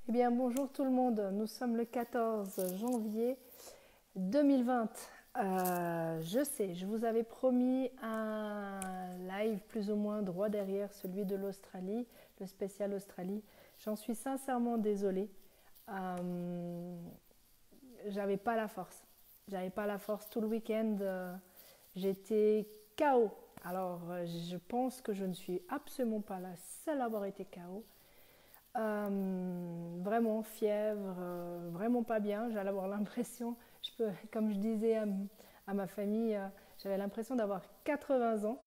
Eh bien, bonjour tout le monde. Nous sommes le 14 janvier 2020. Je sais, je vous avais promis un live plus ou moins droit derrière celui de l'Australie, le spécial Australie. J'en suis sincèrement désolée. Euh, J'avais pas la force. J'avais pas la force tout le week-end. J'étais KO. Alors, je pense que je ne suis absolument pas la seule à avoir été KO. Vraiment fièvre, vraiment pas bien. J'allais avoir l'impression, comme je disais à ma famille, j'avais l'impression d'avoir 80 ans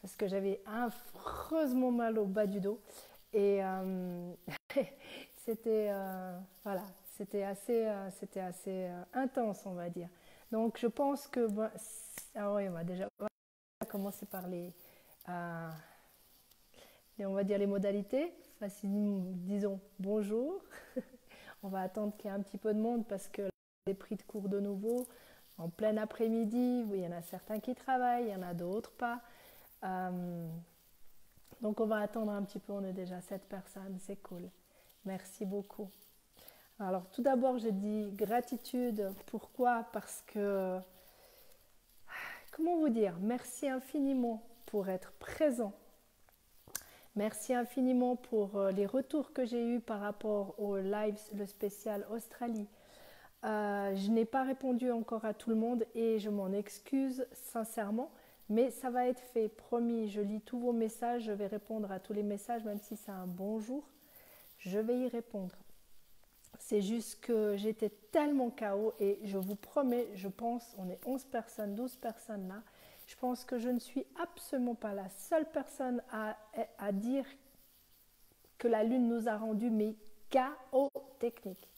parce que j'avais affreusement mal au bas du dos. Et c'était voilà, c'était assez intense, on va dire. Donc je pense que ah oui, on va commencer par euh, on va dire les modalités. Disons bonjour. On va attendre qu'il y ait un petit peu de monde parce que les pris de cours de nouveau en plein après-midi. Oui, il y en a certains qui travaillent, il y en a d'autres pas. Euh, donc on va attendre un petit peu. On est déjà 7 personnes, c'est cool. Merci beaucoup. Alors tout d'abord, j'ai dit gratitude. Pourquoi? Parce que, comment vous dire, merci infiniment pour être présent. Merci infiniment pour les retours que j'ai eus par rapport au live, le spécial Australie. Je n'ai pas répondu encore à tout le monde et je m'en excuse sincèrement, mais ça va être fait, promis. Je lis tous vos messages, je vais répondre à tous les messages, même si c'est un bonjour, je vais y répondre. C'est juste que j'étais tellement KO et je vous promets, je pense, on est 11 personnes, 12 personnes là, je pense que je ne suis absolument pas la seule personne à dire que la Lune nous a rendu mais KO technique.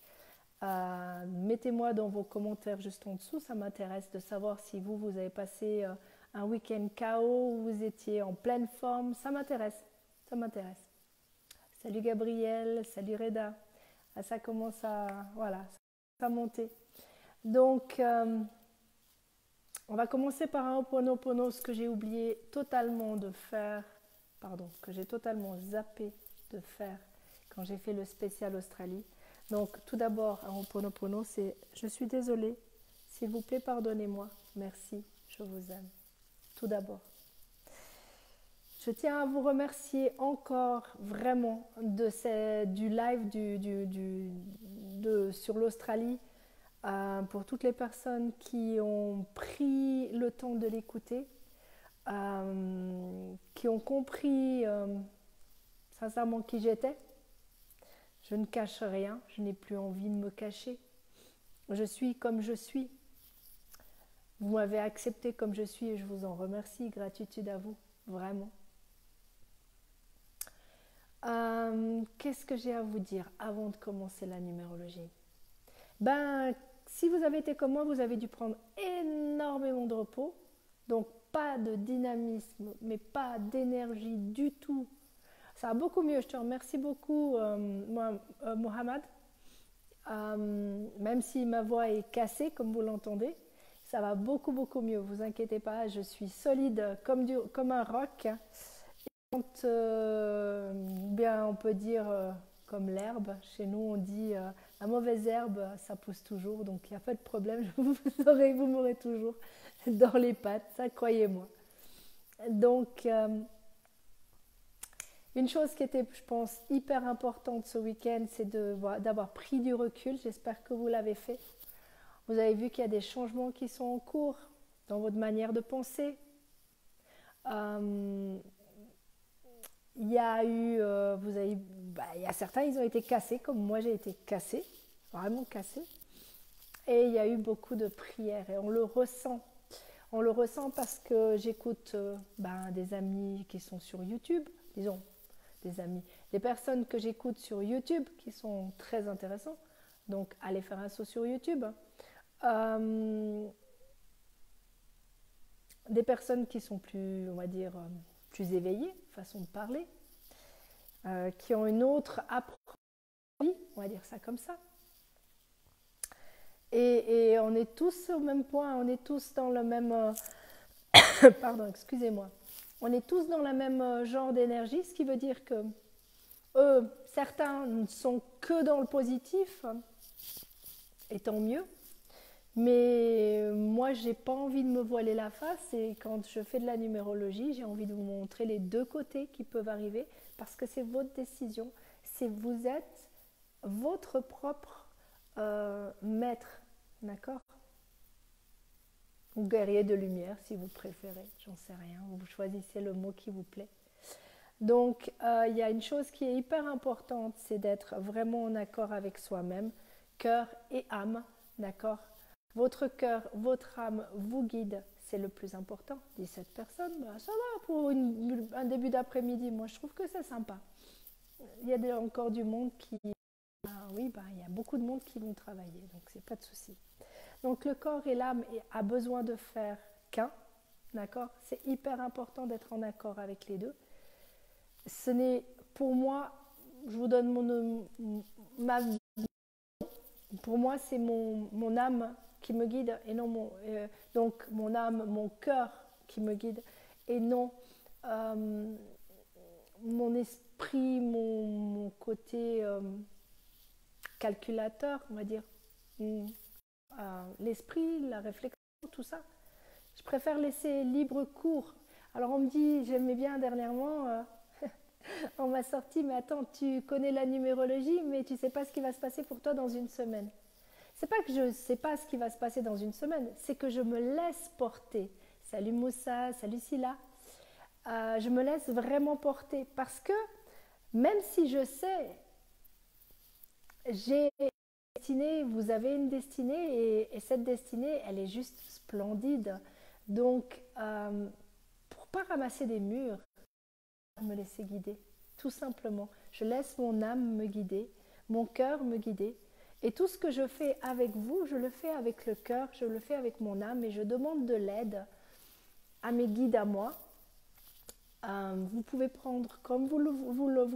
Mettez-moi dans vos commentaires juste en dessous, ça m'intéresse de savoir si vous avez passé un week-end KO ou vous étiez en pleine forme, ça m'intéresse, ça m'intéresse. Salut Gabriel, salut Reda. Ah, ça commence voilà, à monter. Donc, on va commencer par un Ho'oponopono, ce que j'ai oublié totalement de faire, pardon, que j'ai totalement zappé de faire quand j'ai fait le spécial Australie. Donc, tout d'abord, un Ho'oponopono, c'est je suis désolée, s'il vous plaît, pardonnez-moi, merci, je vous aime. Tout d'abord. Je tiens à vous remercier encore vraiment du live sur l'Australie pour toutes les personnes qui ont pris le temps de l'écouter, qui ont compris sincèrement qui j'étais. Je ne cache rien, je n'ai plus envie de me cacher. Je suis comme je suis. Vous m'avez accepté comme je suis et je vous en remercie. Gratitude à vous, vraiment. Qu'est-ce que j'ai à vous dire avant de commencer la numérologie? Ben, si vous avez été comme moi, vous avez dû prendre énormément de repos. Donc, pas de dynamisme, mais pas d'énergie du tout. Ça va beaucoup mieux, je te remercie beaucoup, Mohamed. Même si ma voix est cassée, comme vous l'entendez, ça va beaucoup, beaucoup mieux. Vous inquiétez pas, je suis solide comme un roc. Bien, on peut dire comme l'herbe. Chez nous, on dit la mauvaise herbe, ça pousse toujours. Donc, il n'y a pas de problème. Vous m'aurez toujours dans les pattes, ça, croyez-moi. Donc, une chose qui était, je pense, hyper importante ce week-end, c'est d'avoir pris du recul. J'espère que vous l'avez fait. Vous avez vu qu'il y a des changements qui sont en cours dans votre manière de penser. Il y a eu, il y a certains, ils ont été cassés, comme moi j'ai été cassée, vraiment cassée. Et il y a eu beaucoup de prières et on le ressent. On le ressent parce que j'écoute des amis qui sont sur YouTube, disons des personnes que j'écoute sur YouTube qui sont très intéressants. Donc allez faire un saut sur YouTube. Des personnes qui sont plus, on va dire, plus éveillées, façon de parler, qui ont une autre approche, on va dire ça comme ça. Et on est tous au même point, on est tous dans le même... pardon, excusez-moi. On est tous dans le même genre d'énergie, ce qui veut dire que certains sont que dans le positif, et tant mieux. Mais moi, j'ai pas envie de me voiler la face et quand je fais de la numérologie, j'ai envie de vous montrer les deux côtés qui peuvent arriver parce que c'est votre décision. Vous êtes votre propre maître, d'accord? Ou guerrier de lumière si vous préférez, j'en sais rien. Vous choisissez le mot qui vous plaît. Donc, il y a une chose qui est hyper importante, c'est d'être vraiment en accord avec soi-même, cœur et âme, d'accord? Votre cœur, votre âme vous guide, c'est le plus important. 17 personnes, bah, ça va pour un début d'après-midi. Moi, je trouve que c'est sympa. Il y a encore du monde qui... Ah, oui, bah, il y a beaucoup de monde qui vont travailler, donc c'est pas de souci. Donc, le corps et l'âme a besoin de faire qu'un, d'accord? C'est hyper important d'être en accord avec les deux. Ce n'est, pour moi, je vous donne ma vie. Pour moi, c'est mon âme qui me guide et non donc mon âme, mon cœur qui me guide et non mon esprit, mon côté calculateur, on va dire. L'esprit, la réflexion, tout ça. Je préfère laisser libre cours. Alors on me dit, j'aimais bien dernièrement, on m'a sorti, mais attends, tu connais la numérologie, mais tu ne sais pas ce qui va se passer pour toi dans une semaine. C'est pas que je ne sais pas ce qui va se passer dans une semaine, c'est que je me laisse porter. Salut Moussa, salut Silla. Je me laisse vraiment porter parce que même si je sais, j'ai une destinée, vous avez une destinée et cette destinée, elle est juste splendide. Donc, pour pas ramasser des murs, me laisser guider, tout simplement. Je laisse mon âme me guider, mon cœur me guider. Et tout ce que je fais avec vous, je le fais avec le cœur, je le fais avec mon âme et je demande de l'aide à mes guides à moi. Vous pouvez prendre comme vous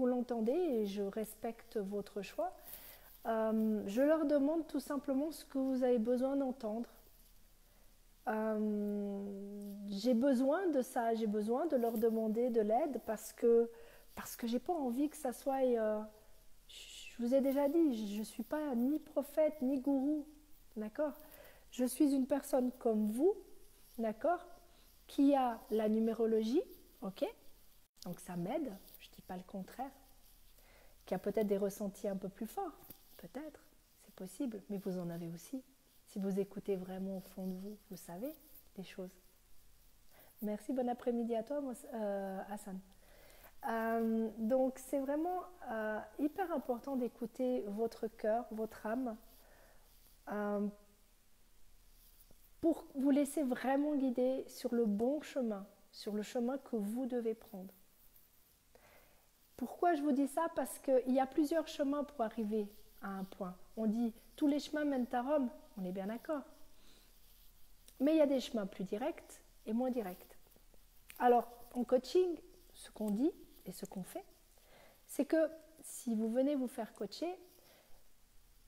l'entendez et je respecte votre choix. Je leur demande tout simplement ce que vous avez besoin d'entendre. J'ai besoin de ça, j'ai besoin de leur demander de l'aide parce que j'ai pas envie que ça soit... je vous ai déjà dit, je ne suis pas ni prophète ni gourou, d'accord? Je suis une personne comme vous, d'accord? Qui a la numérologie, ok? Donc ça m'aide, je ne dis pas le contraire. Qui a peut-être des ressentis un peu plus forts, peut-être, c'est possible, mais vous en avez aussi. Si vous écoutez vraiment au fond de vous, vous savez des choses. Merci, bon après-midi à toi, Hassan. Donc c'est vraiment hyper important d'écouter votre cœur, votre âme, pour vous laisser vraiment guider sur le bon chemin, sur le chemin que vous devez prendre. Pourquoi je vous dis ça? Parce qu'il y a plusieurs chemins pour arriver à un point. On dit tous les chemins mènent à Rome, on est bien d'accord. Mais il y a des chemins plus directs et moins directs. Alors en coaching, ce qu'on dit et ce qu'on fait, c'est que si vous venez vous faire coacher,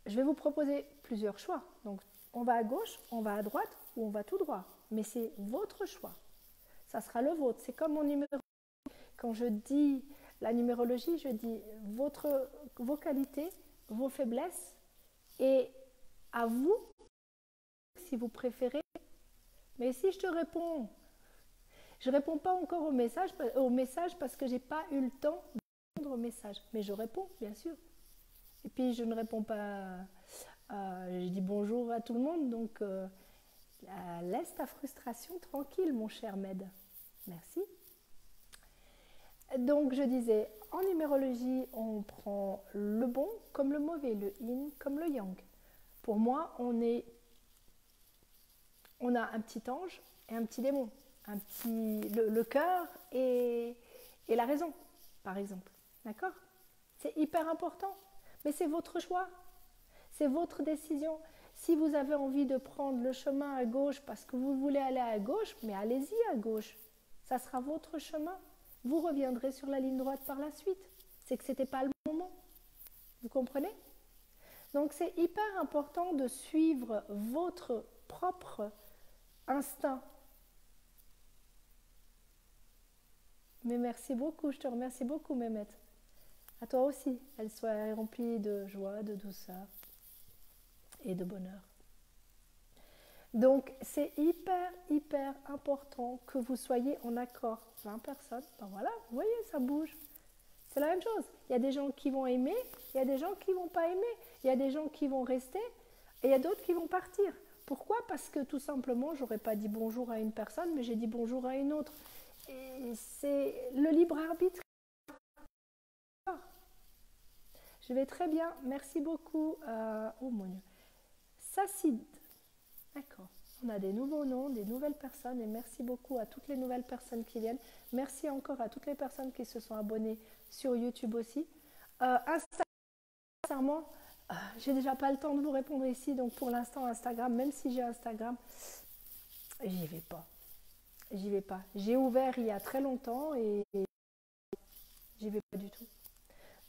je vais vous proposer plusieurs choix. Donc on va à gauche, on va à droite ou on va tout droit. Mais c'est votre choix. Ça sera le vôtre. C'est comme mon numéro. Quand je dis la numérologie, je dis vos qualités, vos faiblesses et à vous, si vous préférez. Mais si je te réponds, je ne réponds pas encore au message parce que je n'ai pas eu le temps de répondre au message. Mais je réponds, bien sûr. Et puis je ne réponds pas, je dis bonjour à tout le monde, donc laisse ta frustration tranquille, mon cher Med. Merci. Donc je disais, en numérologie, on prend le bon comme le mauvais, le yin comme le yang. Pour moi, on a un petit ange et un petit démon, le cœur et la raison, par exemple. D'accord? C'est hyper important, mais c'est votre choix, c'est votre décision. Si vous avez envie de prendre le chemin à gauche parce que vous voulez aller à gauche, mais allez-y à gauche, ça sera votre chemin. Vous reviendrez sur la ligne droite par la suite. C'est que ce n'était pas le moment. Vous comprenez? Donc c'est hyper important de suivre votre propre instinct. Mais merci beaucoup, je te remercie beaucoup Mehmet. À toi aussi, elle soit remplie de joie, de douceur et de bonheur. Donc, c'est hyper, hyper important que vous soyez en accord. 20 personnes, ben voilà, vous voyez, ça bouge. C'est la même chose. Il y a des gens qui vont aimer, il y a des gens qui ne vont pas aimer, il y a des gens qui vont rester et il y a d'autres qui vont partir. Pourquoi? Parce que tout simplement, je n'aurais pas dit bonjour à une personne, mais j'ai dit bonjour à une autre. Et c'est le libre arbitre. Je vais très bien, merci beaucoup. Oh mon Dieu. Sacide. D'accord. On a des nouveaux noms, des nouvelles personnes et merci beaucoup à toutes les nouvelles personnes qui viennent. Merci encore à toutes les personnes qui se sont abonnées sur YouTube aussi. Sincèrement, j'ai déjà pas le temps de vous répondre ici, donc pour l'instant Instagram, même si j'ai Instagram, j'y vais pas. J'y vais pas. J'ai ouvert il y a très longtemps et j'y vais pas du tout.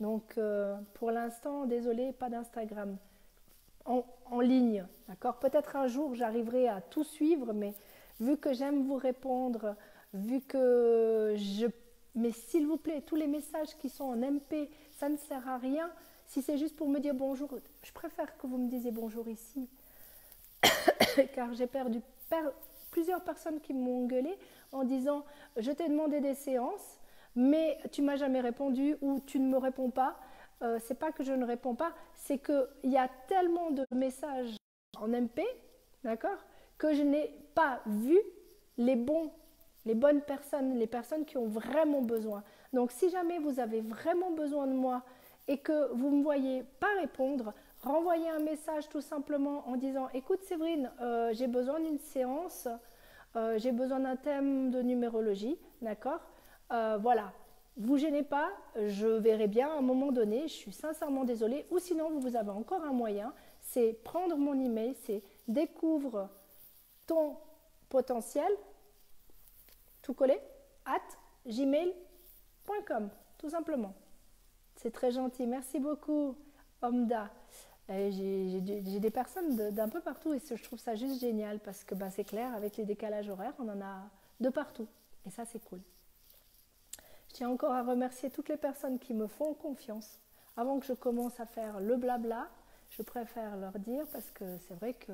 Donc pour l'instant, désolé, pas d'Instagram en ligne, d'accord? Peut-être un jour j'arriverai à tout suivre, mais vu que j'aime vous répondre, vu que je... Mais s'il vous plaît, tous les messages qui sont en MP, ça ne sert à rien. Si c'est juste pour me dire bonjour, je préfère que vous me disiez bonjour ici, car j'ai perdu plusieurs personnes qui m'ont engueulé en disant je t'ai demandé des séances, mais tu m'as jamais répondu ou tu ne me réponds pas. C'est pas que je ne réponds pas, c'est qu'il y a tellement de messages en MP, d'accord, que je n'ai pas vu les bonnes personnes, les personnes qui ont vraiment besoin. Donc si jamais vous avez vraiment besoin de moi et que vous ne me voyez pas répondre, renvoyez un message tout simplement en disant écoute Séverine, j'ai besoin d'une séance, j'ai besoin d'un thème de numérologie, d'accord, voilà. Vous gênez pas, je verrai bien à un moment donné, je suis sincèrement désolée. Ou sinon, vous avez encore un moyen, c'est prendre mon email, c'est découvre ton potentiel, tout collé, @gmail.com, tout simplement. C'est très gentil, merci beaucoup, Omda. J'ai des personnes d'un peu partout et je trouve ça juste génial parce que c'est clair, avec les décalages horaires, on en a de partout. Et ça, c'est cool. Je tiens encore à remercier toutes les personnes qui me font confiance. Avant que je commence à faire le blabla, je préfère leur dire parce que c'est vrai que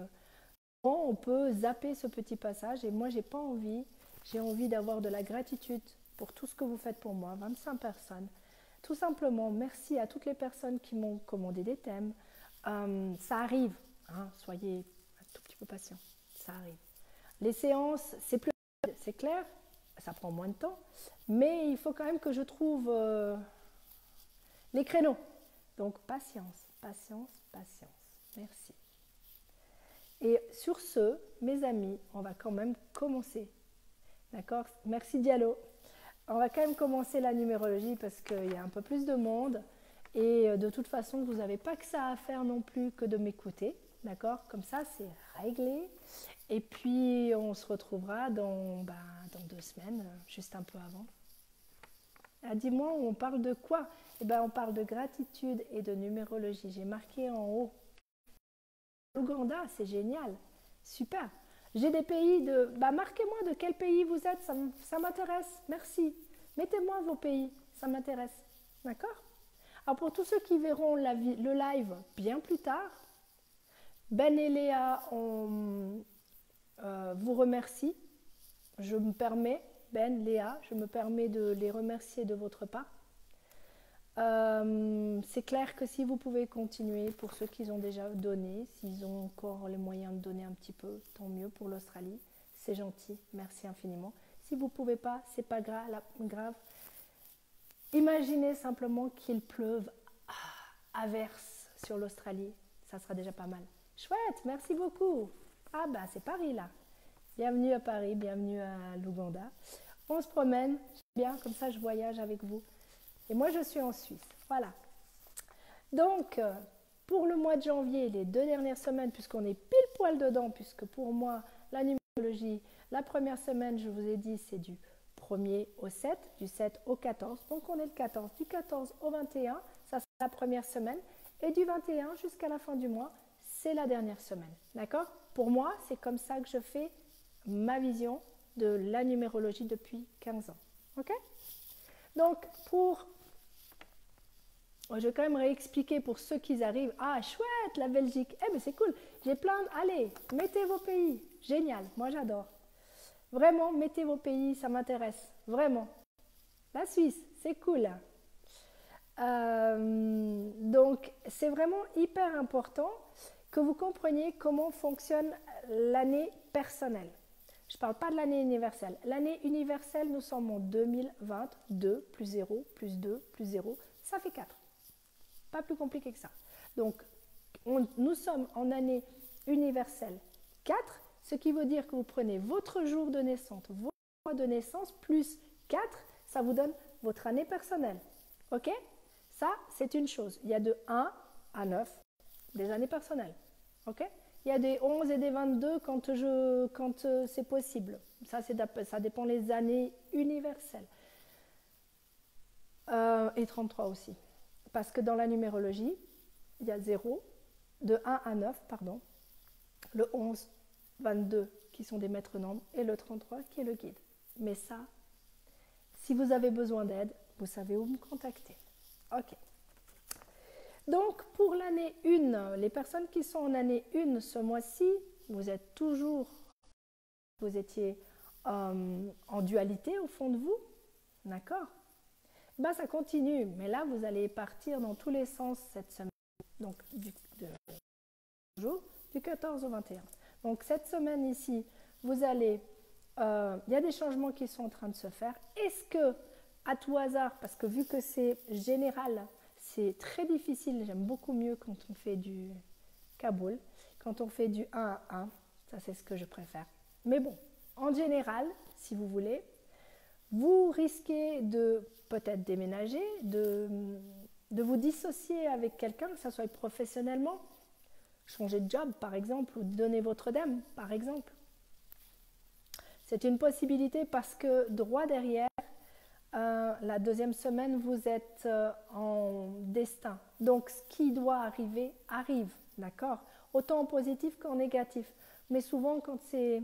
on peut zapper ce petit passage et moi j'ai pas envie. J'ai envie d'avoir de la gratitude pour tout ce que vous faites pour moi, 25 personnes. Tout simplement, merci à toutes les personnes qui m'ont commandé des thèmes. Ça arrive, hein, soyez un tout petit peu patients, ça arrive. Les séances, c'est plus rapide, c'est clair, ça prend moins de temps, mais il faut quand même que je trouve les créneaux. Donc patience, patience, patience. Merci. Et sur ce, mes amis, on va quand même commencer. D'accord? Merci Diallo. On va quand même commencer la numérologie parce qu'il y a un peu plus de monde. Et de toute façon, vous n'avez pas que ça à faire non plus que de m'écouter. D'accord? Comme ça, c'est réglé. Et puis, on se retrouvera dans 2 semaines, juste un peu avant. Ah, dis-moi, on parle de quoi? Eh bien, on parle de gratitude et de numérologie. J'ai marqué en haut. L'Ouganda, c'est génial. Super. J'ai des pays de... marquez-moi de quel pays vous êtes, ça m'intéresse. Merci. Mettez-moi vos pays, ça m'intéresse. D'accord? Alors, pour tous ceux qui verront le live bien plus tard, Ben et Léa, on vous remercie. Je me permets, Ben, Léa, je me permets de les remercier de votre part. C'est clair que si vous pouvez continuer, pour ceux qui ont déjà donné, s'ils ont encore les moyens de donner un petit peu, tant mieux pour l'Australie. C'est gentil, merci infiniment. Si vous ne pouvez pas, c'est pas grave. Imaginez simplement qu'il pleuve à verse sur l'Australie, ça sera déjà pas mal. Chouette, merci beaucoup. Ah c'est Paris là. Bienvenue à Paris, bienvenue à l'Ouganda. On se promène, bien, comme ça je voyage avec vous. Et moi je suis en Suisse, voilà. Donc, pour le mois de janvier, les 2 dernières semaines, puisqu'on est pile poil dedans, puisque pour moi, la numérologie, la première semaine, je vous ai dit, c'est du 1er au 7, du 7 au 14. Donc on est le 14, du 14 au 21, ça c'est la première semaine. Et du 21 jusqu'à la fin du mois, c'est la dernière semaine. D'accord? Pour moi, c'est comme ça que je fais ma vision de la numérologie depuis 15 ans. Ok? Donc, pour Je vais quand même réexpliquer pour ceux qui arrivent. Ah, chouette, la Belgique. Eh, mais c'est cool. J'ai plein de... Allez, mettez vos pays. Génial, moi j'adore. Vraiment, mettez vos pays, ça m'intéresse. Vraiment. La Suisse, c'est cool. Donc, c'est vraiment hyper important que vous compreniez comment fonctionne l'année personnelle. Je ne parle pas de l'année universelle. L'année universelle, nous sommes en 2020. 2 plus 0 plus 2 plus 0, ça fait 4. Pas plus compliqué que ça. Donc, nous sommes en année universelle 4, ce qui veut dire que vous prenez votre jour de naissance, votre mois de naissance, plus 4, ça vous donne votre année personnelle. Ok? Ça, c'est une chose. Il y a de 1 à 9 des années personnelles. Ok? Il y a des 11 et des 22 quand c'est possible. Ça dépend des années universelles. Et 33 aussi. Parce que dans la numérologie, il y a 0, de 1 à 9, pardon, le 11, 22 qui sont des maîtres nombres et le 33 qui est le guide. Mais ça, si vous avez besoin d'aide, vous savez où me contacter. Ok. Donc, pour l'année 1, les personnes qui sont en année 1 ce mois-ci, vous étiez en dualité au fond de vous, d'accord? Ben, ça continue, mais là, vous allez partir dans tous les sens cette semaine. Donc, du 14 au 21. Donc, cette semaine ici, vous allez... Il y a des changements qui sont en train de se faire. Est-ce que, à tout hasard, parce que vu que c'est général, c'est très difficile, j'aime beaucoup mieux quand on fait du Kaboul, quand on fait du 1 à 1, ça c'est ce que je préfère. Mais bon, en général, si vous voulez, vous risquez de peut-être déménager, de vous dissocier avec quelqu'un, que ce soit professionnellement, changer de job par exemple, ou donner votre dème par exemple. C'est une possibilité parce que droit derrière, la deuxième semaine, vous êtes en destin. Donc, ce qui doit arriver, arrive, d'accord? Autant en positif qu'en négatif. Mais souvent, quand c'est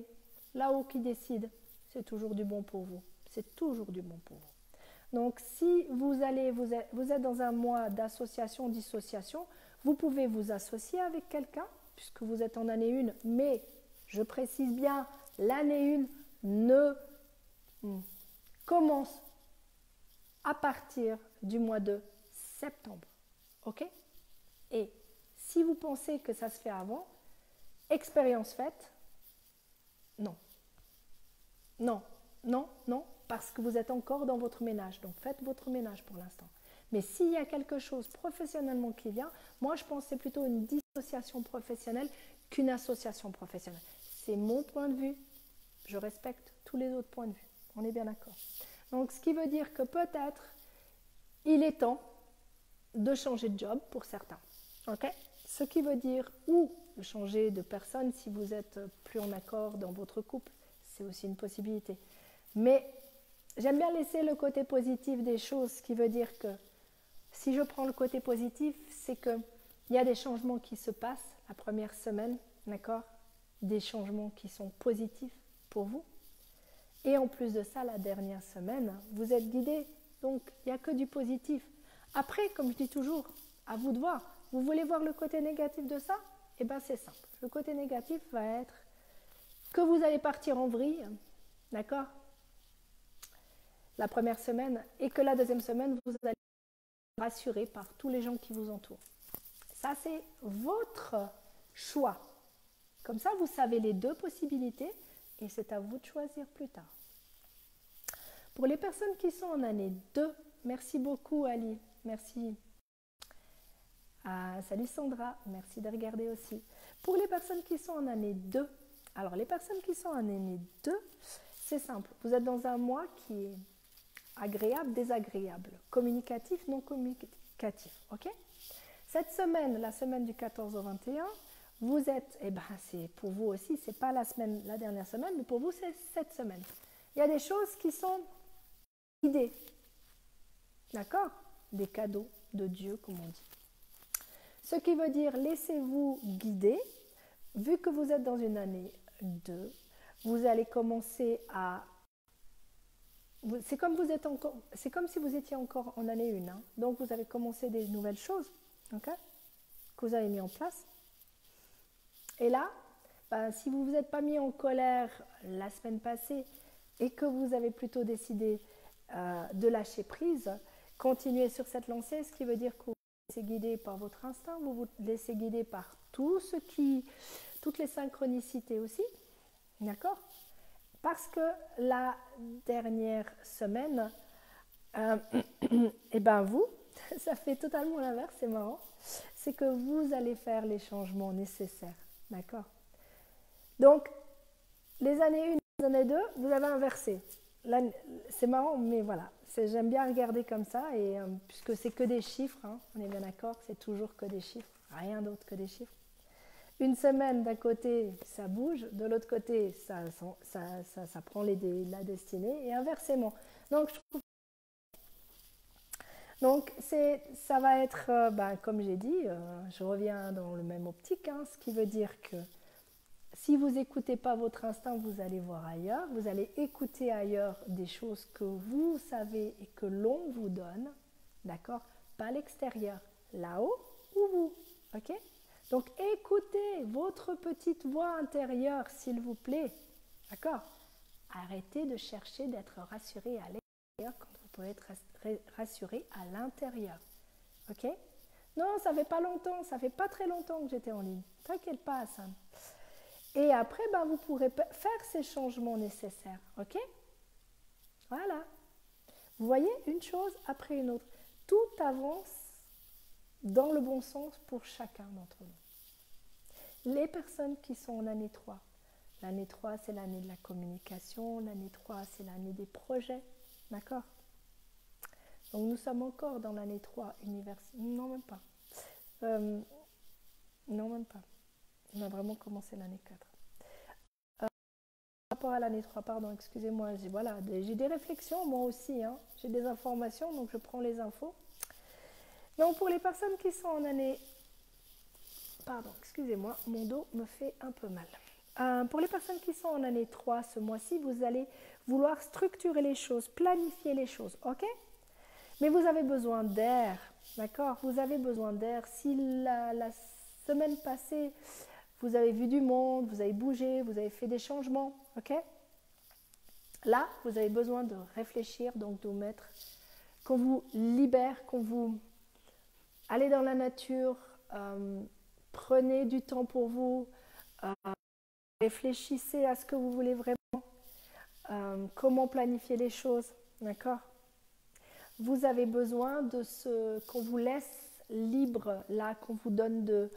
là-haut qui décide, c'est toujours du bon pour vous. C'est toujours du bon pour vous. Donc, si vous êtes dans un mois d'association-dissociation, vous pouvez vous associer avec quelqu'un, puisque vous êtes en année 1, mais, je précise bien, l'année 1 ne commence à partir du mois de septembre. Ok? Et si vous pensez que ça se fait avant, expérience faite, non. Non, non, non, parce que vous êtes encore dans votre ménage. Donc faites votre ménage pour l'instant. Mais s'il y a quelque chose professionnellement qui vient, moi je pense que c'est plutôt une dissociation professionnelle qu'une association professionnelle. C'est mon point de vue. Je respecte tous les autres points de vue. On est bien d'accord. Donc, ce qui veut dire que peut-être, il est temps de changer de job pour certains. Ok? Ce qui veut dire ou de changer de personne si vous êtes plus en accord dans votre couple. C'est aussi une possibilité. Mais j'aime bien laisser le côté positif des choses, ce qui veut dire que si je prends le côté positif, c'est qu'il y a des changements qui se passent la première semaine, d'accord? Des changements qui sont positifs pour vous. Et en plus de ça, la dernière semaine, vous êtes guidé, donc il n'y a que du positif. Après, comme je dis toujours, à vous de voir. Vous voulez voir le côté négatif de ça? Eh bien, c'est simple. Le côté négatif va être que vous allez partir en vrille, d'accord? La première semaine, et que la deuxième semaine, vous allez être rassuré par tous les gens qui vous entourent. Ça, c'est votre choix. Comme ça, vous savez les deux possibilités. Et c'est à vous de choisir plus tard. Pour les personnes qui sont en année 2, merci beaucoup Ali, merci. Ah, salut Sandra, merci de regarder aussi. Pour les personnes qui sont en année 2, alors les personnes qui sont en année 2, c'est simple. Vous êtes dans un mois qui est agréable, désagréable, communicatif, non communicatif. Ok? Cette semaine, la semaine du 14 au 21, vous êtes, eh ben c'est pour vous aussi, c'est pas la dernière semaine, mais pour vous c'est cette semaine. Il y a des choses qui sont guidées, d'accord? Des cadeaux de Dieu, comme on dit. Ce qui veut dire, laissez-vous guider, vu que vous êtes dans une année 2, vous allez commencer à c'est comme, si vous étiez encore en année 1. Hein. Donc, vous avez commencé des nouvelles choses, okay, que vous avez mis en place. Et là, ben, si vous ne vous êtes pas mis en colère la semaine passée et que vous avez plutôt décidé de lâcher prise, continuez sur cette lancée, ce qui veut dire que vous vous laissez guider par votre instinct, vous vous laissez guider par toutes les synchronicités aussi, d'accord? Parce que la dernière semaine, et ben vous, ça fait totalement l'inverse, c'est marrant, c'est que vous allez faire les changements nécessaires, d'accord? Donc, les années 1 et les années 2, vous avez inversé. C'est marrant, mais voilà, j'aime bien regarder comme ça, et puisque c'est que des chiffres, hein, on est bien d'accord, c'est toujours que des chiffres, rien d'autre que des chiffres. Une semaine d'un côté, ça bouge, de l'autre côté, ça prend la destinée, et inversement. Donc, ça va être, comme j'ai dit, je reviens dans le même optique, hein, ce qui veut dire que si vous n'écoutez pas votre instinct, vous allez voir ailleurs, vous allez écouter ailleurs des choses que vous savez et que l'on vous donne, d'accord? Pas l'extérieur, là-haut ou vous, ok? Donc écoutez votre petite voix intérieure, s'il vous plaît, d'accord? Arrêtez de chercher d'être rassuré à l'extérieur quand vous pouvez être rassuré à l'intérieur, ok? Non, ça fait pas longtemps, ça fait pas très longtemps que j'étais en ligne, t'inquiète pas, Hassan. Et après, ben, vous pourrez faire ces changements nécessaires. OK? Voilà. Vous voyez, une chose après une autre. Tout avance dans le bon sens pour chacun d'entre nous. Les personnes qui sont en année 3. L'année 3, c'est l'année de la communication. L'année 3, c'est l'année des projets. D'accord? Donc, nous sommes encore dans l'année 3 universitaire. Non, même pas. Non, même pas. On a vraiment commencé l'année 4. Par rapport à l'année 3, pardon, excusez-moi, j'ai des réflexions, moi aussi, hein. J'ai des informations, donc je prends les infos. Donc pour les personnes qui sont en année... Pardon, excusez-moi, mon dos me fait un peu mal. Pour les personnes qui sont en année 3 ce mois-ci, vous allez vouloir structurer les choses, planifier les choses, ok? Mais vous avez besoin d'air, d'accord? Vous avez besoin d'air. Si la semaine passée, vous avez vu du monde, vous avez bougé, vous avez fait des changements, ok? Là, vous avez besoin de réfléchir, donc de mettre, qu'on vous libère, qu'on vous... Allez dans la nature, prenez du temps pour vous, réfléchissez à ce que vous voulez vraiment, comment planifier les choses, d'accord? Vous avez besoin de qu'on vous laisse libre, là, qu'on vous donne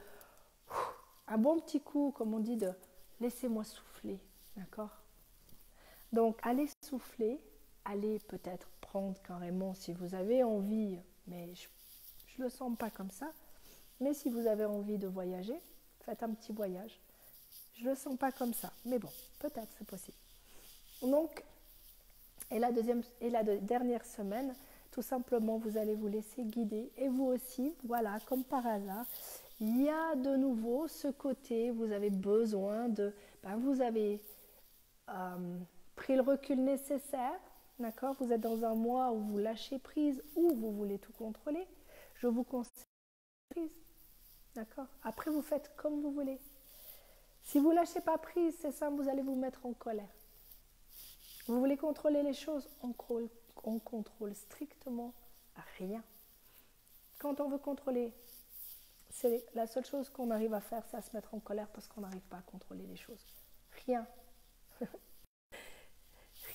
un bon petit coup, comme on dit, de laissez-moi souffler, d'accord? Donc, allez souffler, allez peut-être prendre carrément si vous avez envie, mais je ne le sens pas comme ça, mais si vous avez envie de voyager, faites un petit voyage. Je ne le sens pas comme ça, mais bon, peut-être c'est possible. Donc, et la dernière semaine, tout simplement, vous allez vous laisser guider, et vous aussi, voilà, comme par hasard, il y a de nouveau ce côté, vous avez besoin vous avez pris le recul nécessaire, d'accord? Vous êtes dans un mois où vous lâchez prise, ou vous voulez tout contrôler, je vous conseille prise, d'accord? Après, vous faites comme vous voulez. Si vous ne lâchez pas prise, c'est ça, vous allez vous mettre en colère. Vous voulez contrôler les choses, on contrôle strictement rien. Quand on veut contrôler, c'est la seule chose qu'on arrive à faire, c'est à se mettre en colère parce qu'on n'arrive pas à contrôler les choses. Rien.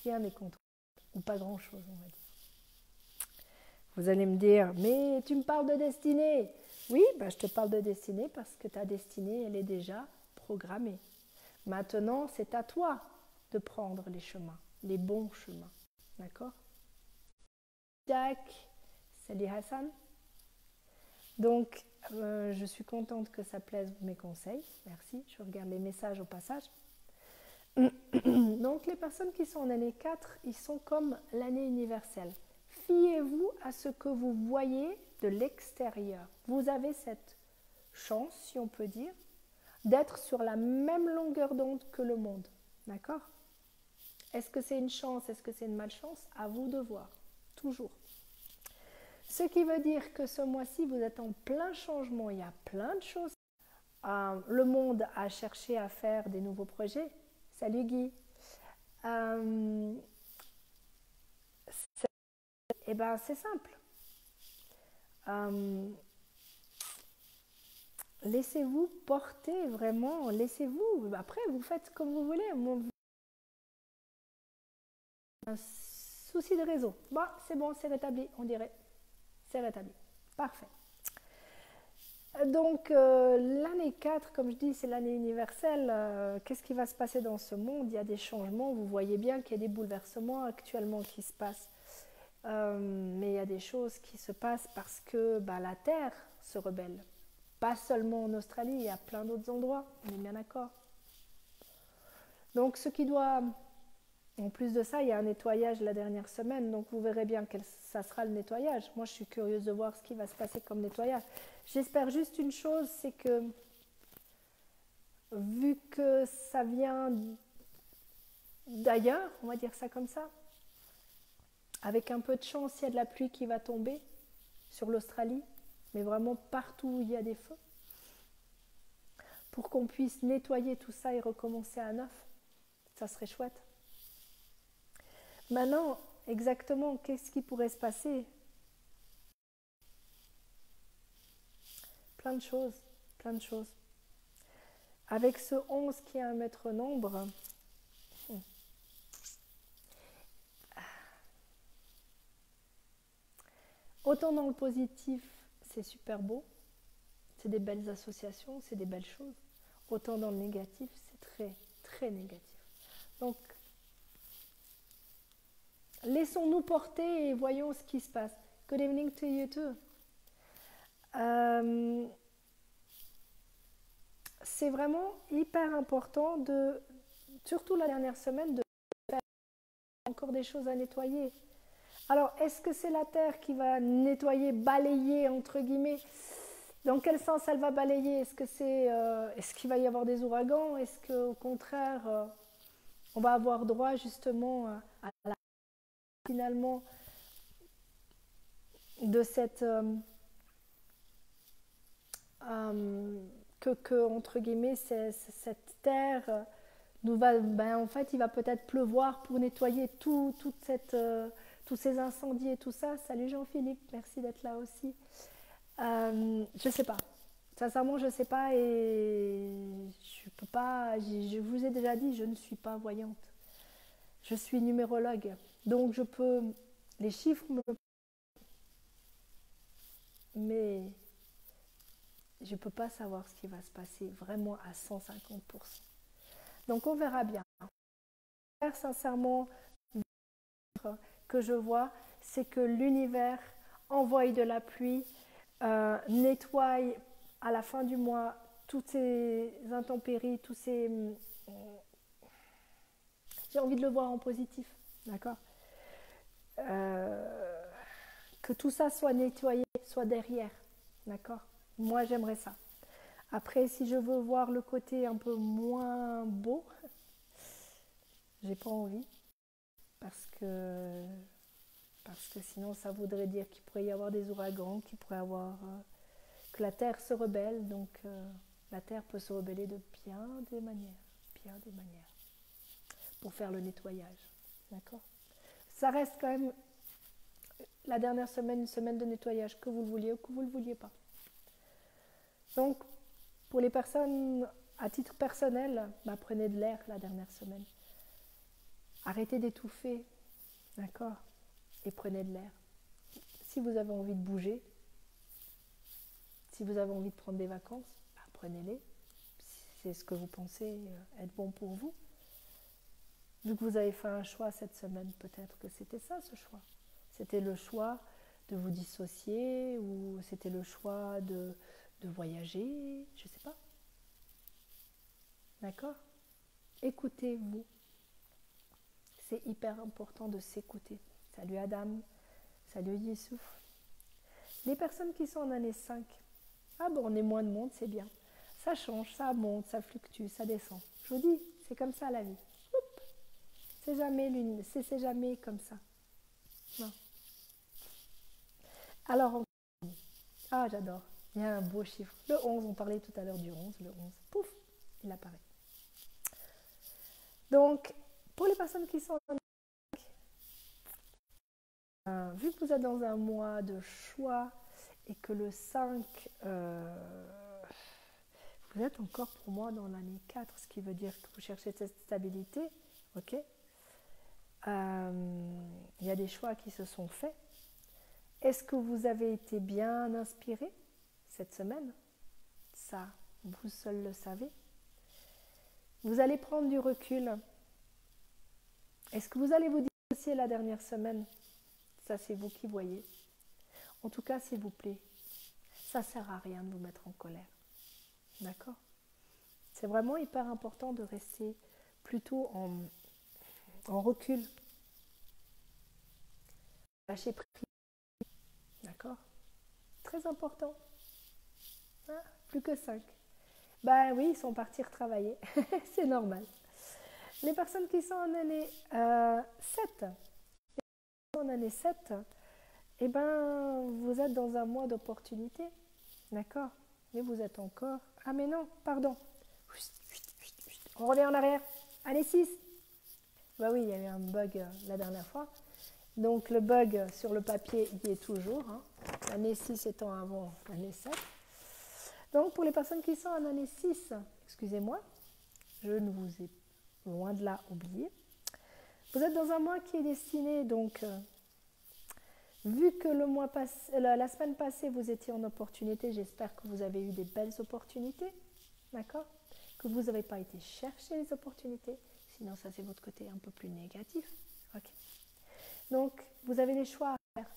Rien n'est contrôlé. Ou pas grand-chose, on va dire. Vous allez me dire, mais tu me parles de destinée. Oui, je te parle de destinée parce que ta destinée, elle est déjà programmée. Maintenant, c'est à toi de prendre les chemins, les bons chemins. D'accord? Jack, salut Hassan. Donc, je suis contente que ça plaise mes conseils. Merci, je regarde les messages au passage. Donc, les personnes qui sont en année 4, ils sont comme l'année universelle. Fiez-vous à ce que vous voyez de l'extérieur. Vous avez cette chance, si on peut dire, d'être sur la même longueur d'onde que le monde. D'accord? Est-ce que c'est une chance? Est-ce que c'est une malchance? À vous de voir, toujours. Ce qui veut dire que ce mois-ci, vous êtes en plein changement. Il y a plein de choses. Le monde a cherché à faire des nouveaux projets. Salut Guy. Eh bien, c'est simple. Laissez-vous porter vraiment. Laissez-vous. Après, vous faites comme vous voulez. Un souci de réseau. Bon, c'est bon, c'est rétabli, on dirait. C'est rétabli. Parfait. Donc, l'année 4, comme je dis, c'est l'année universelle. Qu'est-ce qui va se passer dans ce monde? Il y a des changements. Vous voyez bien qu'il y a des bouleversements actuellement qui se passent. Mais il y a des choses qui se passent parce que la Terre se rebelle. Pas seulement en Australie, il y a plein d'autres endroits. On est bien d'accord. Donc, ce qui doit... En plus de ça, il y a un nettoyage la dernière semaine, donc vous verrez bien que ça sera le nettoyage. Moi, je suis curieuse de voir ce qui va se passer comme nettoyage. J'espère juste une chose, c'est que vu que ça vient d'ailleurs, on va dire ça comme ça, avec un peu de chance, il y a de la pluie qui va tomber sur l'Australie, mais vraiment partout où il y a des feux, pour qu'on puisse nettoyer tout ça et recommencer à neuf. Ça serait chouette. Maintenant, exactement, qu'est-ce qui pourrait se passer? Plein de choses, plein de choses. Avec ce 11 qui est un maître nombre, autant dans le positif, c'est super beau, c'est des belles associations, c'est des belles choses. Autant dans le négatif, c'est très, très négatif. Donc, laissons-nous porter et voyons ce qui se passe. Good evening to you too. C'est vraiment hyper important de, surtout la dernière semaine, de faire encore des choses à nettoyer. Alors, est-ce que c'est la Terre qui va nettoyer, balayer, entre guillemets? Dans quel sens elle va balayer? Est-ce qu'il va y avoir des ouragans? Est-ce qu'au contraire, on va avoir droit justement à la finalement de cette que entre guillemets cette terre nous va en fait il va peut-être pleuvoir pour nettoyer toute cette tous ces incendies et tout ça. Salut Jean-Philippe, merci d'être là aussi. Je sais pas, sincèrement je sais pas et je peux pas, je vous ai déjà dit, je ne suis pas voyante, je suis numérologue, donc je peux, les chiffres mais je ne peux pas savoir ce qui va se passer vraiment à 150%. Donc on verra bien. Sincèrement, que je vois, c'est que l'univers envoie de la pluie, nettoie à la fin du mois toutes ces intempéries, tous ces... J'ai envie de le voir en positif, d'accord, que tout ça soit nettoyé, soit derrière, d'accord. Moi j'aimerais ça. Après, si je veux voir le côté un peu moins beau, j'ai pas envie, parce que sinon ça voudrait dire qu'il pourrait y avoir des ouragans, qu'il pourrait y avoir que la Terre se rebelle. Donc la Terre peut se rebeller de bien des manières, pour faire le nettoyage, d'accord. Ça reste quand même la dernière semaine, une semaine de nettoyage, que vous le vouliez ou que vous le vouliez pas. Donc pour les personnes à titre personnel, prenez de l'air la dernière semaine. Arrêtez d'étouffer, d'accord, et prenez de l'air. Si vous avez envie de bouger, si vous avez envie de prendre des vacances, prenez-les. Si c'est ce que vous pensez être bon pour vous. Vu que vous avez fait un choix cette semaine, peut-être que c'était ça ce choix. C'était le choix de vous dissocier ou c'était le choix de voyager, je ne sais pas. D'accord? Écoutez-vous. C'est hyper important de s'écouter. Salut Adam, salut Youssouf. Les personnes qui sont en année 5, on est moins de monde, c'est bien. Ça change, ça monte, ça fluctue, ça descend. Je vous dis, c'est comme ça la vie. C'est jamais comme ça. Non. Alors, ah, j'adore. Il y a un beau chiffre. Le 11, on parlait tout à l'heure du 11. Le 11, pouf, il apparaît. Donc, pour les personnes qui sont vu que vous êtes dans un mois de choix et que le 5, vous êtes encore pour moi dans l'année 4, ce qui veut dire que vous cherchez cette stabilité, ok. Il y a des choix qui se sont faits. Est-ce que vous avez été bien inspiré cette semaine? Ça, vous seul le savez. Vous allez prendre du recul. Est-ce que vous allez vous dissocier la dernière semaine? Ça, c'est vous qui voyez. En tout cas, s'il vous plaît, ça ne sert à rien de vous mettre en colère. D'accord? C'est vraiment hyper important de rester plutôt en recul. Lâcher prise. D'accord? Très important. Hein? Plus que 5. Ben oui, ils sont partis travailler. C'est normal. Les personnes qui sont en année 7, en année 7, eh ben, vous êtes dans un mois d'opportunité. D'accord? Mais vous êtes encore... Ah mais non, pardon. On revient en arrière. Année 6. Bah oui, il y a eu un bug la dernière fois. Donc le bug sur le papier y est toujours. Hein. L'année 6 étant avant l'année 7. Donc pour les personnes qui sont en année 6, excusez-moi, je ne vous ai loin de là oublié. Vous êtes dans un mois qui est destiné, donc, vu que la semaine passée vous étiez en opportunité, j'espère que vous avez eu des belles opportunités, d'accord? Que vous n'avez pas été chercher les opportunités, sinon ça c'est votre côté un peu plus négatif. Okay. Donc vous avez des choix à faire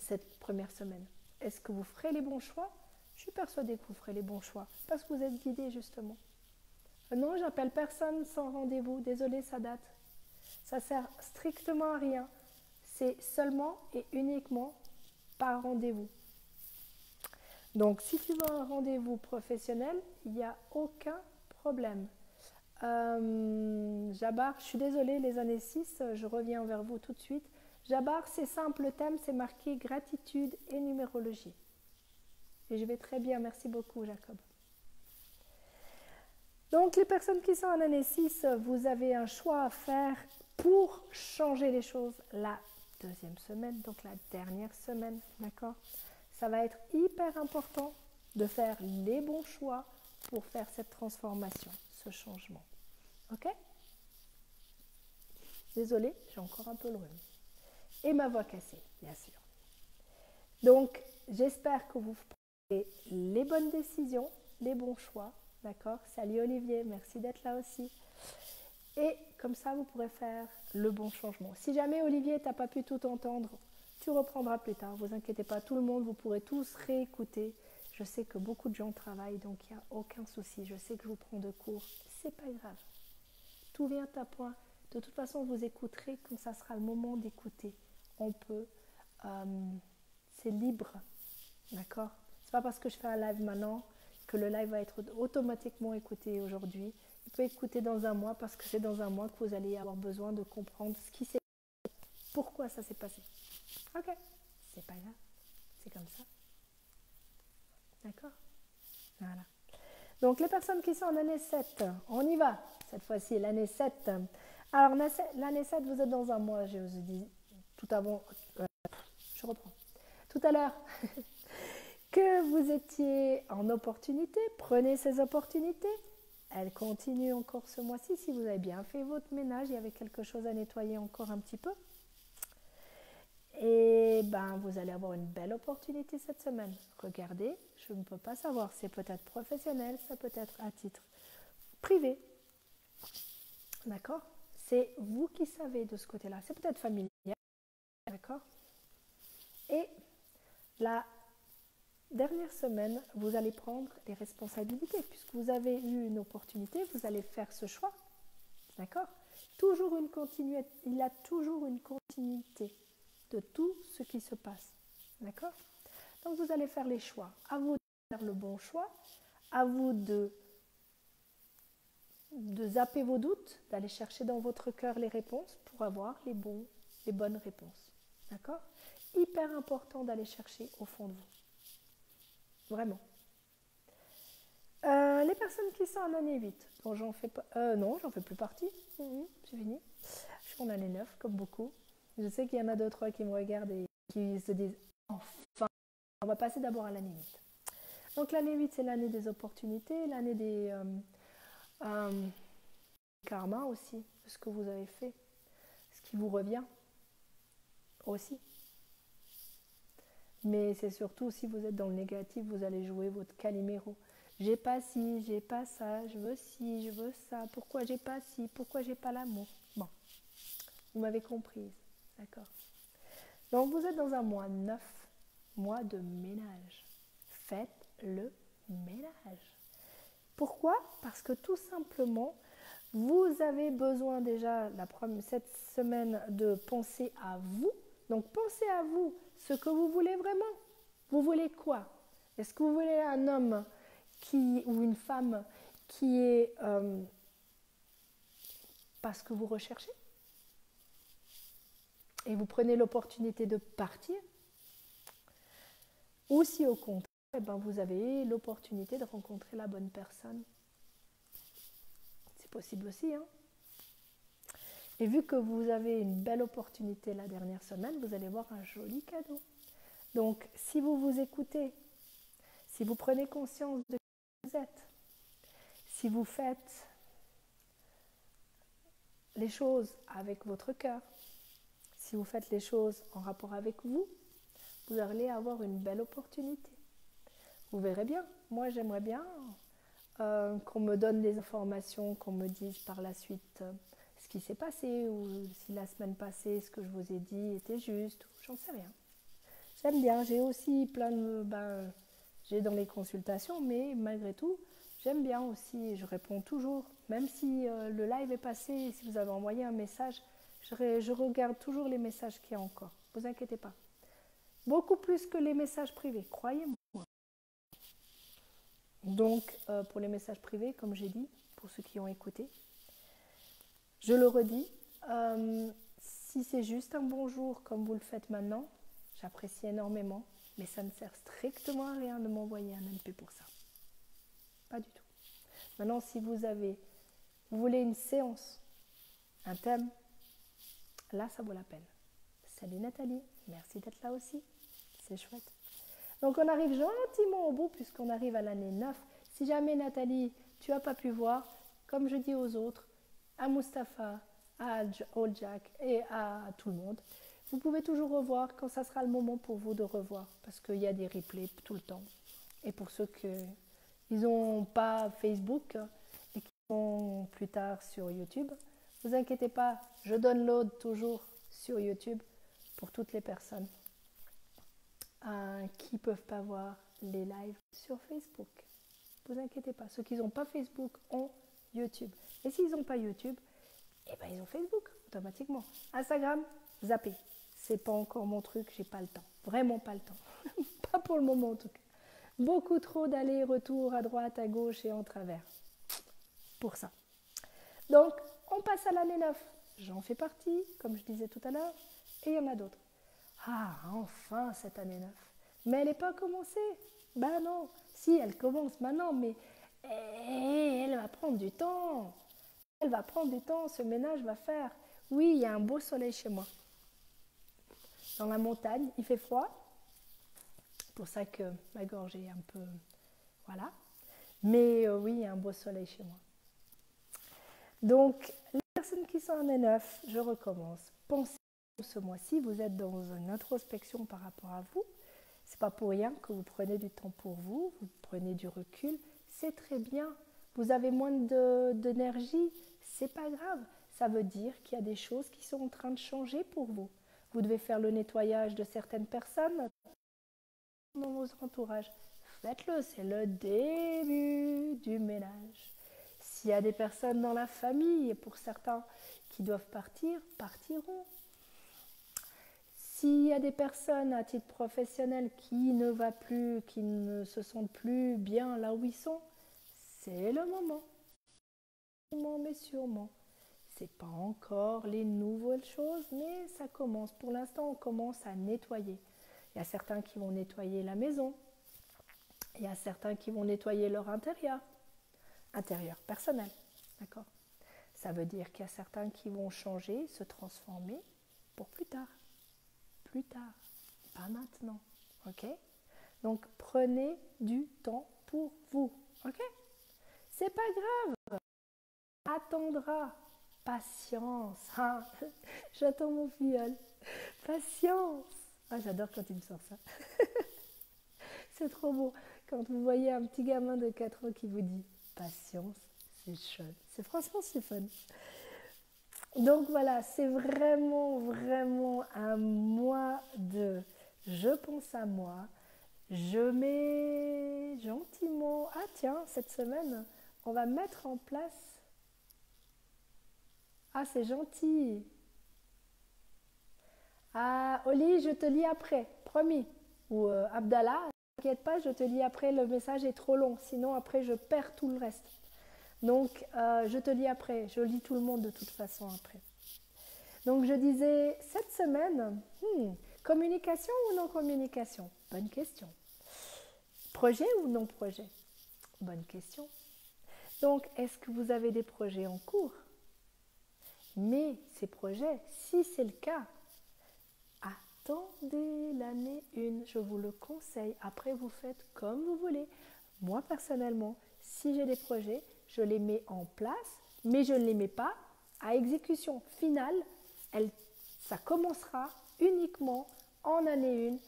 cette première semaine. Est-ce que vous ferez les bons choix? Je suis persuadée que vous ferez les bons choix, parce que vous êtes guidé justement. Non, j'appelle personne sans rendez-vous, désolé, ça date. Ça sert strictement à rien. C'est seulement et uniquement par rendez-vous. Donc, si tu veux un rendez-vous professionnel, il n'y a aucun problème. Jabar, je suis désolée, les années 6, je reviens vers vous tout de suite. Jabar, c'est simple, le thème, c'est marqué gratitude et numérologie. Et je vais très bien, merci beaucoup, Jacob. Donc, les personnes qui sont en année 6, vous avez un choix à faire pour changer les choses la deuxième semaine, donc la dernière semaine, d'accord? Ça va être hyper important de faire les bons choix pour faire cette transformation, ce changement. Ok? Désolée, j'ai encore un peu le rhume. Et ma voix cassée, bien sûr. Donc, j'espère que vous prenez les bonnes décisions, les bons choix. D'accord? Salut Olivier, merci d'être là aussi. Et comme ça, vous pourrez faire le bon changement. Si jamais Olivier, tu n'as pas pu tout entendre, tu reprendras plus tard. Ne vous inquiétez pas, tout le monde, vous pourrez tous réécouter. Je sais que beaucoup de gens travaillent, donc il n'y a aucun souci. Je sais que je vous prends de cours. C'est pas grave. Tout vient à point. De toute façon, vous écouterez quand ça sera le moment d'écouter. On peut... c'est libre. D'accord? C'est pas parce que je fais un live maintenant que le live va être automatiquement écouté aujourd'hui. Vous pouvez écouter dans un mois parce que c'est dans un mois que vous allez avoir besoin de comprendre ce qui s'est passé, pourquoi ça s'est passé. Ok, c'est pas grave, c'est comme ça. D'accord? Voilà. Donc les personnes qui sont en année 7, on y va cette fois-ci, l'année 7. Alors l'année 7, vous êtes dans un mois, je vous ai dit tout avant, je reprends, tout à l'heure. Que vous étiez en opportunité, prenez ces opportunités. Elles continuent encore ce mois-ci. Si vous avez bien fait votre ménage, il y avait quelque chose à nettoyer encore un petit peu. Et ben, vous allez avoir une belle opportunité cette semaine. Regardez, je ne peux pas savoir. C'est peut-être professionnel, ça peut être à titre privé. D'accord? C'est vous qui savez de ce côté-là. C'est peut-être familial. D'accord? Et la dernière semaine, vous allez prendre des responsabilités. Puisque vous avez eu une opportunité, vous allez faire ce choix. D'accord? Toujours une continuité. Il y a toujours une continuité de tout ce qui se passe. D'accord? Donc vous allez faire les choix. À vous de faire le bon choix. À vous de de zapper vos doutes, d'aller chercher dans votre cœur les réponses pour avoir les bonnes réponses. D'accord? Hyper important d'aller chercher au fond de vous. Vraiment. Les personnes qui sont en année 8, dont j'en fais pas. Non, j'en fais plus partie. C'est fini. Je suis en année 9, comme beaucoup. Je sais qu'il y en a 2-3 qui me regardent et qui se disent enfin, on va passer d'abord à l'année 8. Donc l'année 8, c'est l'année des opportunités, l'année des karma aussi, de ce que vous avez fait, ce qui vous revient aussi. Mais c'est surtout si vous êtes dans le négatif, vous allez jouer votre Calimero. J'ai pas ci, j'ai pas ça, je veux ci, je veux ça. Pourquoi j'ai pas ci, pourquoi j'ai pas l'amour? Bon, vous m'avez comprise, d'accord. Donc vous êtes dans un mois 9, mois de ménage. Faites le ménage. Pourquoi? Parce que tout simplement, vous avez besoin déjà cette semaine de penser à vous. Donc pensez à vous, ce que vous voulez vraiment. Vous voulez quoi? Est-ce que vous voulez un homme ou une femme qui est parce que vous recherchez? Et vous prenez l'opportunité de partir? Ou si au contraire, vous avez l'opportunité de rencontrer la bonne personne? C'est possible aussi, hein? Et vu que vous avez une belle opportunité la dernière semaine, vous allez voir un joli cadeau. Donc, si vous vous écoutez, si vous prenez conscience de qui vous êtes, si vous faites les choses avec votre cœur, si vous faites les choses en rapport avec vous, vous allez avoir une belle opportunité. Vous verrez bien. Moi, j'aimerais bien qu'on me donne des informations, qu'on me dise par la suite ce qui s'est passé, ou si la semaine passée, ce que je vous ai dit était juste, j'en sais rien. J'aime bien, j'ai aussi plein de... j'ai dans les consultations, mais malgré tout, j'aime bien aussi, je réponds toujours. Même si le live est passé, si vous avez envoyé un message, je regarde toujours les messages qu'il y a encore. Ne vous inquiétez pas. Beaucoup plus que les messages privés, croyez-moi. Donc, pour les messages privés, comme j'ai dit, pour ceux qui ont écouté, je le redis, si c'est juste un bonjour comme vous le faites maintenant, j'apprécie énormément, mais ça ne sert strictement à rien de m'envoyer un MP pour ça. Pas du tout. Maintenant, si vous voulez une séance, un thème, là, ça vaut la peine. Salut Nathalie, merci d'être là aussi. C'est chouette. Donc, on arrive gentiment au bout puisqu'on arrive à l'année 9. Si jamais, Nathalie, tu n'as pas pu voir, comme je dis aux autres, à Mustapha, à Old Jack et à tout le monde, vous pouvez toujours revoir quand ça sera le moment pour vous de revoir parce qu'il y a des replays tout le temps. Et pour ceux qui n'ont pas Facebook et qui sont plus tard sur YouTube, ne vous inquiétez pas, je download toujours sur YouTube pour toutes les personnes qui ne peuvent pas voir les lives sur Facebook. Ne vous inquiétez pas, ceux qui n'ont pas Facebook ont YouTube. Et s'ils n'ont pas YouTube, eh ben ils ont Facebook automatiquement. Instagram, zappé. C'est pas encore mon truc, j'ai pas le temps. Vraiment pas le temps. Pas pour le moment en tout cas. Beaucoup trop d'aller-retour à droite, à gauche et en travers. Pour ça. Donc, on passe à l'année 9. J'en fais partie, comme je disais tout à l'heure, et il y en a d'autres. Ah, enfin cette année 9. Mais elle n'est pas commencée. Ben non. Si, elle commence maintenant, mais elle va prendre du temps. Elle va prendre du temps, ce ménage va faire. Oui, il y a un beau soleil chez moi. Dans la montagne, il fait froid. C'est pour ça que ma gorge est un peu... Voilà. Mais oui, il y a un beau soleil chez moi. Donc, les personnes qui sont en N9, je recommence. Pensez ce mois-ci, vous êtes dans une introspection par rapport à vous. C'est pas pour rien que vous prenez du temps pour vous, vous prenez du recul. C'est très bien. Vous avez moins d'énergie, c'est pas grave. Ça veut dire qu'il y a des choses qui sont en train de changer pour vous. Vous devez faire le nettoyage de certaines personnes dans vos entourages. Faites-le, c'est le début du ménage. S'il y a des personnes dans la famille, et pour certains qui doivent partir, partiront. S'il y a des personnes à titre professionnel qui ne va plus, qui ne se sentent plus bien là où ils sont, c'est le moment. mais sûrement. C'est pas encore les nouvelles choses, mais ça commence. Pour l'instant, on commence à nettoyer. Il y a certains qui vont nettoyer la maison. Il y a certains qui vont nettoyer leur intérieur personnel. D'accord? Ça veut dire qu'il y a certains qui vont changer, se transformer pour plus tard. Plus tard, pas maintenant. Ok? Donc prenez du temps pour vous. Ok? C'est pas grave. Attendra. Patience. Ah, j'attends mon filleul. Patience. Ah, j'adore quand il me sort ça. C'est trop beau. Quand vous voyez un petit gamin de 4 ans qui vous dit patience, c'est chouette. C'est franchement c'est fun. Donc voilà, c'est vraiment, vraiment un mois de je pense à moi. Je mets gentiment. Ah tiens, cette semaine, on va mettre en place. Ah, c'est gentil. Ah, Oli, je te lis après, promis. Ou Abdallah, t'inquiète pas, je te lis après, le message est trop long. Sinon, après, je perds tout le reste. Donc, je te lis après. Je lis tout le monde de toute façon après. Donc, je disais, cette semaine, communication ou non communication? Bonne question. Projet ou non projet? Bonne question. Donc, est-ce que vous avez des projets en cours? Mais ces projets, si c'est le cas, attendez l'année 1, je vous le conseille. Après, vous faites comme vous voulez. Moi, personnellement, si j'ai des projets, je les mets en place, mais je ne les mets pas à exécution finale. Ça commencera uniquement en année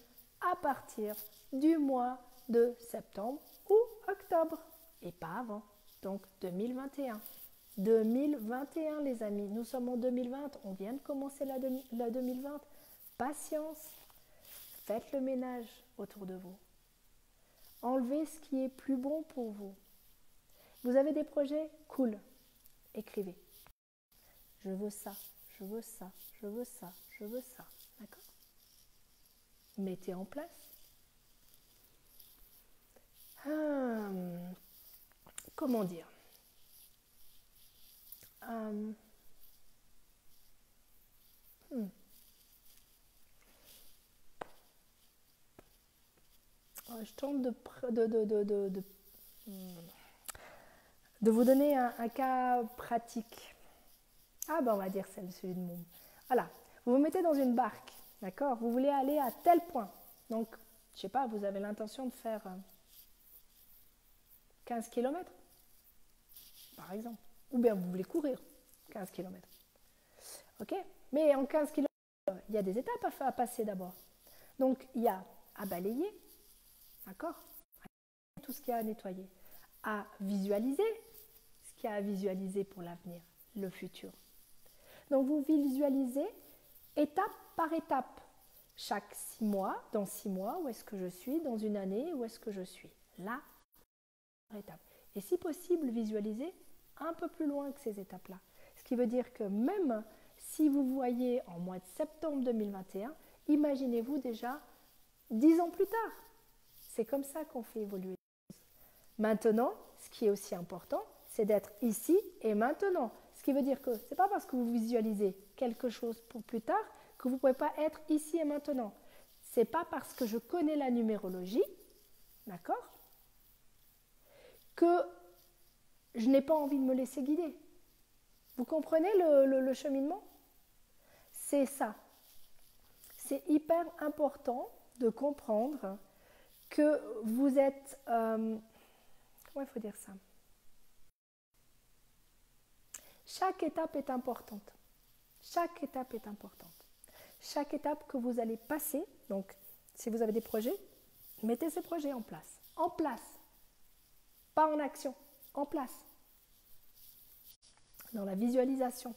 1 à partir du mois de septembre ou octobre et pas avant. Donc 2021. 2021 les amis, nous sommes en 2020, on vient de commencer la 2020. Patience, faites le ménage autour de vous. Enlevez ce qui est plus bon pour vous. Vous avez des projets? Cool. Écrivez. Je veux ça, je veux ça, je veux ça, je veux ça. D'accord? Mettez en place. Comment dire? Je tente de vous donner un cas pratique. Ah ben on va dire celui de mon... Voilà, vous vous mettez dans une barque, d'accord? Vous voulez aller à tel point. Donc, je sais pas, vous avez l'intention de faire 15 km, par exemple. Ou bien vous voulez courir 15 km. Ok? Mais en 15 km, il y a des étapes à passer d'abord. Donc, il y a à balayer, d'accord? Tout ce qu'il y a à nettoyer. À visualiser ce qu'il y a à visualiser pour l'avenir, le futur. Donc, vous visualisez étape par étape. Chaque 6 mois, dans 6 mois, où est-ce que je suis? Dans une année, où est-ce que je suis? Là, par étape. Et si possible, visualisez un peu plus loin que ces étapes-là. Ce qui veut dire que même si vous voyez en mois de septembre 2021, imaginez-vous déjà 10 ans plus tard. C'est comme ça qu'on fait évoluer les choses. Maintenant, ce qui est aussi important, c'est d'être ici et maintenant. Ce qui veut dire que ce n'est pas parce que vous visualisez quelque chose pour plus tard que vous ne pouvez pas être ici et maintenant. Ce n'est pas parce que je connais la numérologie, d'accord, que je n'ai pas envie de me laisser guider. Vous comprenez le cheminement? C'est ça. C'est hyper important de comprendre que vous êtes... comment il faut dire ça? Chaque étape est importante. Chaque étape est importante. Chaque étape que vous allez passer, donc si vous avez des projets, mettez ces projets en place. En place. Pas en action. En place. Dans la visualisation.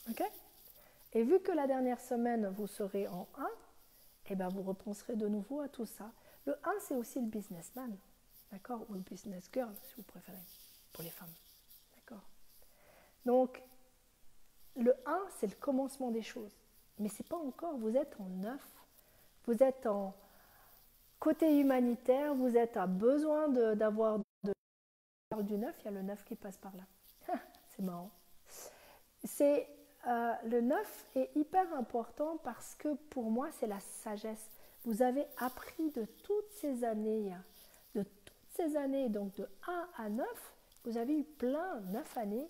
Ok? Et vu que la dernière semaine, vous serez en 1, eh bien vous repenserez de nouveau à tout ça. Le 1, c'est aussi le businessman. D'accord? Ou le business girl, si vous préférez, pour les femmes. D'accord? Donc, le 1, c'est le commencement des choses. Mais ce n'est pas encore, vous êtes en 9. Vous êtes en côté humanitaire, vous êtes à besoin d'avoir du 9, il y a le 9 qui passe par là. C'est marrant. C'est, le 9 est hyper important parce que pour moi, c'est la sagesse. Vous avez appris de toutes ces années, donc de 1 à 9, vous avez eu plein, 9 années,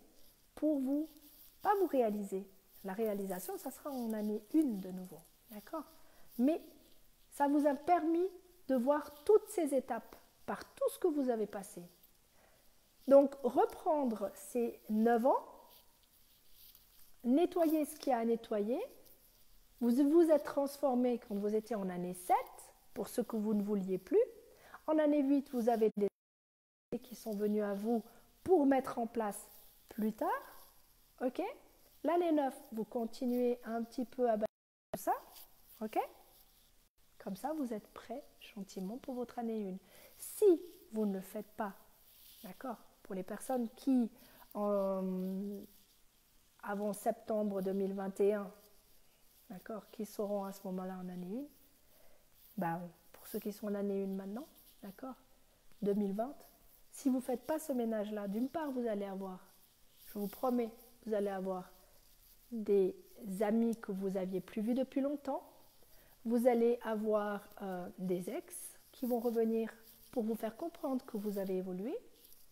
pour vous, pas vous réaliser. La réalisation, ça sera en année 1 de nouveau, d'accord? Mais ça vous a permis de voir toutes ces étapes par tout ce que vous avez passé. Donc, reprendre ces 9 ans, nettoyer ce qu'il y a à nettoyer. Vous vous êtes transformé quand vous étiez en année 7 pour ce que vous ne vouliez plus. En année 8, vous avez des qui sont venus à vous pour mettre en place plus tard. Ok? L'année 9, vous continuez un petit peu à bâtir tout ça. Ok? Comme ça, vous êtes prêt gentiment pour votre année 1. Si vous ne le faites pas, d'accord? Pour les personnes qui, avant septembre 2021, d'accord, qui seront à ce moment-là en année 1, bah, pour ceux qui sont en année 1 maintenant, d'accord, 2020, si vous ne faites pas ce ménage-là, d'une part, vous allez avoir, je vous promets, vous allez avoir des amis que vous aviez plus vus depuis longtemps, vous allez avoir des ex qui vont revenir pour vous faire comprendre que vous avez évolué,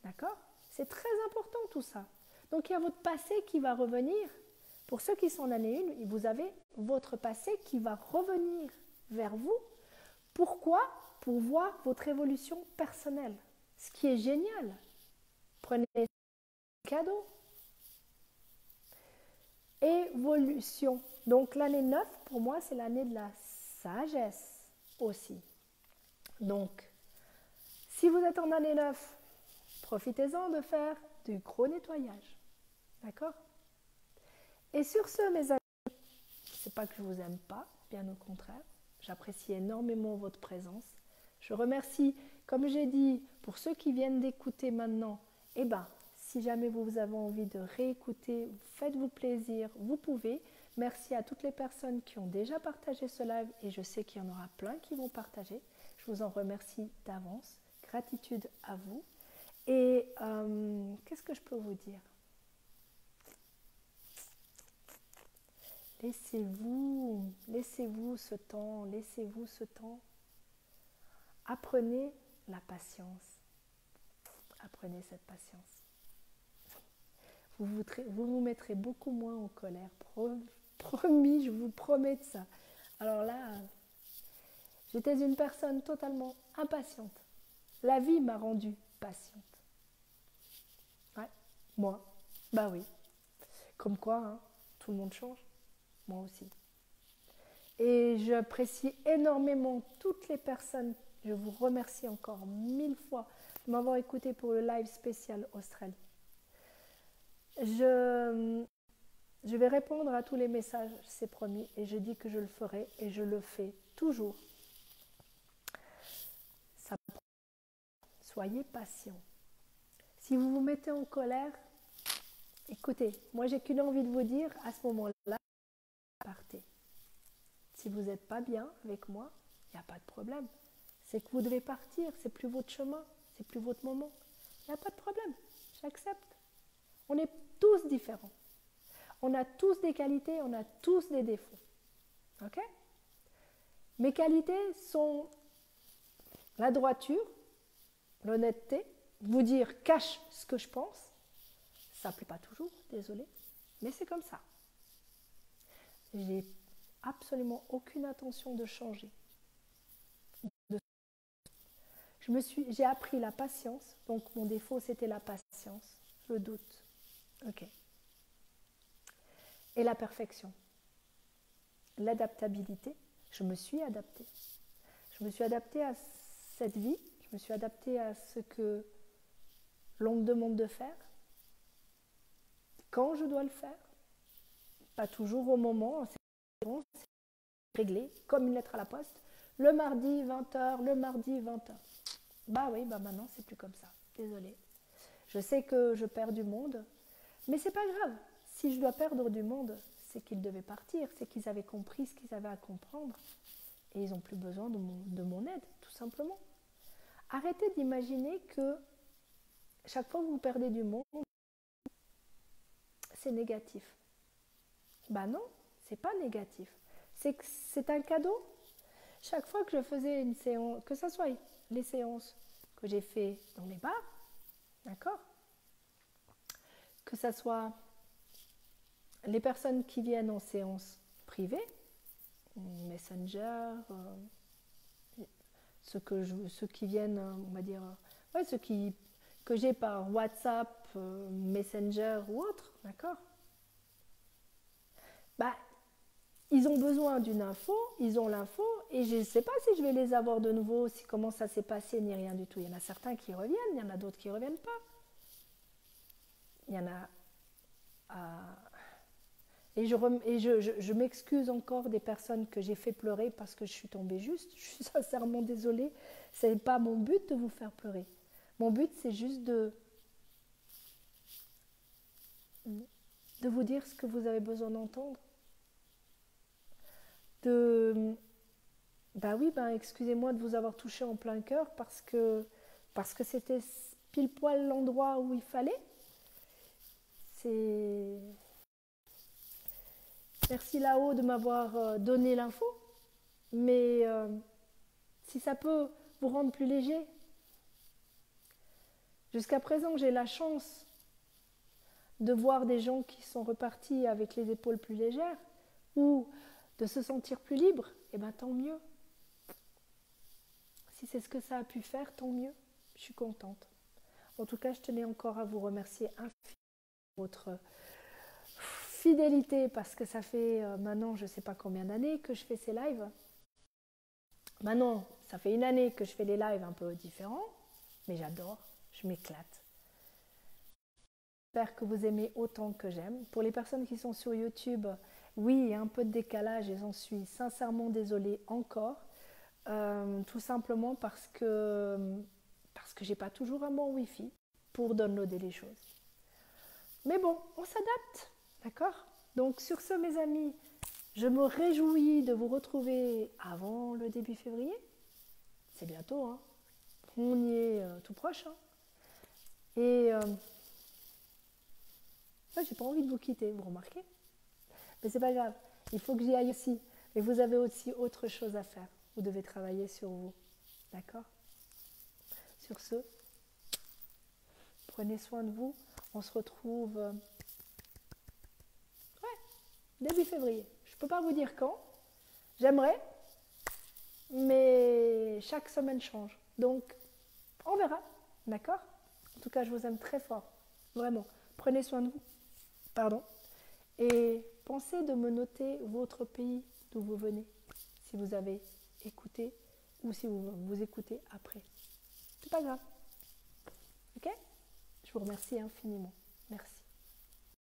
d'accord? C'est très important tout ça. Donc il y a votre passé qui va revenir. Pour ceux qui sont en année 1, vous avez votre passé qui va revenir vers vous. Pourquoi? Pour voir votre évolution personnelle. Ce qui est génial. Prenez un cadeau. Évolution. Donc l'année 9, pour moi, c'est l'année de la sagesse aussi. Donc, si vous êtes en année 9, profitez-en de faire du gros nettoyage. D'accord? Et sur ce, mes amis, c'est pas que je vous aime pas, bien au contraire. J'apprécie énormément votre présence. Je remercie, comme j'ai dit, pour ceux qui viennent d'écouter maintenant, eh ben, si jamais vous avez envie de réécouter, faites-vous plaisir, vous pouvez. Merci à toutes les personnes qui ont déjà partagé ce live et je sais qu'il y en aura plein qui vont partager. Je vous en remercie d'avance. Gratitude à vous. Et qu'est-ce que je peux vous dire? Laissez-vous ce temps, laissez-vous ce temps. Apprenez la patience. Apprenez cette patience. Vous vous mettrez beaucoup moins en colère. Promis, je vous promets de ça. Alors là, j'étais une personne totalement impatiente. La vie m'a rendue patiente. Ouais, moi, bah oui. Comme quoi, hein, tout le monde change. Moi aussi. Et j'apprécie énormément toutes les personnes. Je vous remercie encore 1000 fois de m'avoir écouté pour le live spécial Australie. Je vais répondre à tous les messages, c'est promis, et je dis que je le ferai, et je le fais toujours. Ça, soyez patient. Si vous vous mettez en colère, écoutez, moi j'ai qu'une envie de vous dire, à ce moment-là, partez. Si vous n'êtes pas bien avec moi, il n'y a pas de problème. C'est que vous devez partir, c'est plus votre chemin, c'est plus votre moment. Il n'y a pas de problème, j'accepte. On est tous différents. On a tous des qualités, on a tous des défauts. Ok? Mes qualités sont la droiture, l'honnêteté, vous dire cache ce que je pense. Ça ne plaît pas toujours, désolé, mais c'est comme ça. J'ai absolument aucune intention de changer. J'ai appris la patience, donc mon défaut c'était la patience, le doute. Ok. Et la perfection. L'adaptabilité, je me suis adaptée. Je me suis adaptée à cette vie, je me suis adaptée à ce que l'on me demande de faire, quand je dois le faire, pas toujours au moment, c'est réglé, comme une lettre à la poste, le mardi 20h, le mardi 20h. Bah oui, bah maintenant c'est plus comme ça, désolée. Je sais que je perds du monde, mais c'est pas grave. Si je dois perdre du monde, c'est qu'ils devaient partir, c'est qu'ils avaient compris ce qu'ils avaient à comprendre et ils n'ont plus besoin de mon aide, tout simplement. Arrêtez d'imaginer que chaque fois que vous perdez du monde, c'est négatif. Ben non, c'est pas négatif. C'est un cadeau. Chaque fois que je faisais une séance, que ce soit les séances que j'ai fait dans les bars, d'accord, que ce soit les personnes qui viennent en séance privée, Messenger, ceux qui viennent, on va dire, ouais, que j'ai par WhatsApp, Messenger ou autre, d'accord, bah, ils ont besoin d'une info, ils ont l'info, et je ne sais pas si je vais les avoir de nouveau, si comment ça s'est passé, ni rien du tout. Il y en a certains qui reviennent, il y en a d'autres qui ne reviennent pas. Il y en a... Et je m'excuse encore des personnes que j'ai fait pleurer parce que je suis tombée juste. Je suis sincèrement désolée. Ce n'est pas mon but de vous faire pleurer. Mon but, c'est juste de vous dire ce que vous avez besoin d'entendre. Excusez-moi de vous avoir touché en plein cœur parce que c'était pile poil l'endroit où il fallait. Merci là-haut de m'avoir donné l'info, mais si ça peut vous rendre plus léger. Jusqu'à présent, j'ai la chance de voir des gens qui sont repartis avec les épaules plus légères ou de se sentir plus libre, et bien tant mieux. Si c'est ce que ça a pu faire, tant mieux. Je suis contente. En tout cas, je tenais encore à vous remercier infiniment pour votre fidélité parce que ça fait maintenant je ne sais pas combien d'années que je fais ces lives. Maintenant, ça fait une année que je fais les lives un peu différents, mais j'adore, je m'éclate. J'espère que vous aimez autant que j'aime. Pour les personnes qui sont sur YouTube, oui, il y a un peu de décalage et j'en suis sincèrement désolée encore. Tout simplement parce que j'ai pas toujours un bon Wi-Fi pour downloader les choses. Mais bon, on s'adapte, d'accord? Donc sur ce, mes amis, je me réjouis de vous retrouver avant le début février. C'est bientôt, hein? On y est tout proche. Hein? Et j'ai pas envie de vous quitter, vous remarquez? Mais c'est pas grave, il faut que j'y aille aussi. Et vous avez aussi autre chose à faire. Vous devez travailler sur vous, d'accord? Sur ce, prenez soin de vous. On se retrouve début février. Je ne peux pas vous dire quand. J'aimerais, mais chaque semaine change. Donc, on verra, d'accord? En tout cas, je vous aime très fort. Vraiment. Prenez soin de vous. Pardon. Et pensez de me noter votre pays d'où vous venez, si vous avez écouté ou si vous écoutez après. C'est pas grave. Ok? Je vous remercie infiniment.